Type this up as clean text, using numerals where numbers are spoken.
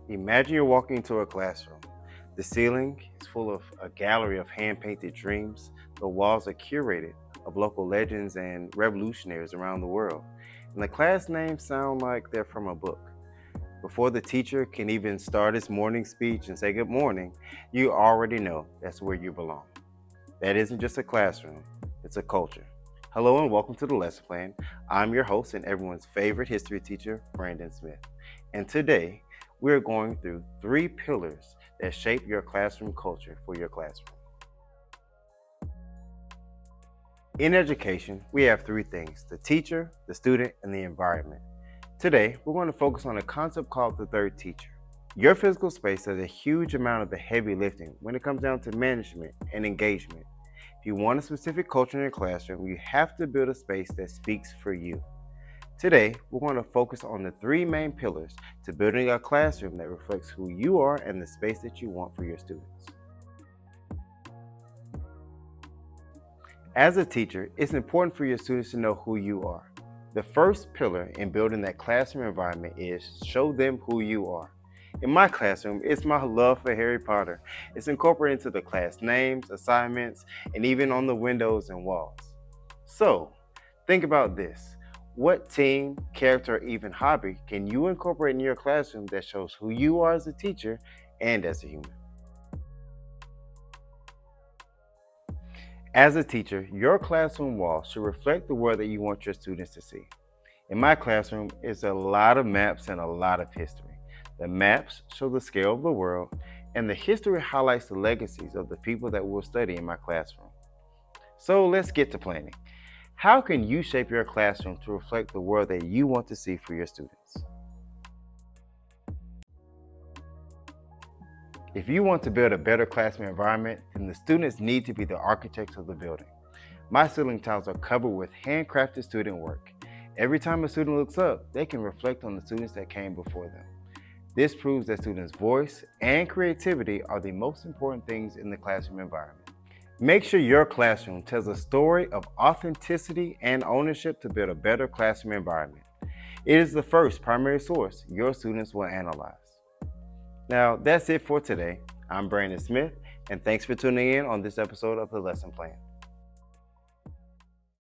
Imagine you're walking into a classroom. The ceiling is full of a gallery of hand-painted dreams. The walls are curated of local legends and revolutionaries around the world. And the class names sound like they're from a book. Before the teacher can even start his morning speech and say good morning, you already know that's where you belong. That isn't just a classroom, it's a culture. Hello and welcome to the lesson plan. I'm your host and everyone's favorite history teacher, Brandon Smith. And today, we're going through 3 pillars that shape your classroom culture for your classroom. In education, we have 3 things: the teacher, the student, and the environment. Today, we're going to focus on a concept called the third teacher. Your physical space does a huge amount of the heavy lifting when it comes down to management and engagement. If you want a specific culture in your classroom, you have to build a space that speaks for you. Today, we're going to focus on the 3 main pillars to building a classroom that reflects who you are and the space that you want for your students. As a teacher, it's important for your students to know who you are. The first pillar in building that classroom environment is show them who you are. In my classroom, it's my love for Harry Potter. It's incorporated into the class names, assignments, and even on the windows and walls. So, think about this. What team, character, or even hobby can you incorporate in your classroom that shows who you are as a teacher and as a human? As a teacher, your classroom wall should reflect the world that you want your students to see. In my classroom, it's a lot of maps and a lot of history. The maps show the scale of the world, and the history highlights the legacies of the people that we'll study in my classroom. So let's get to planning. How can you shape your classroom to reflect the world that you want to see for your students? If you want to build a better classroom environment, then the students need to be the architects of the building. My ceiling tiles are covered with handcrafted student work. Every time a student looks up, they can reflect on the students that came before them. This proves that students' voice and creativity are the most important things in the classroom environment. Make sure your classroom tells a story of authenticity and ownership to build a better classroom environment. It is the first primary source your students will analyze. Now, that's it for today. I'm Brandon Smith, and thanks for tuning in on this episode of The Lesson Plan.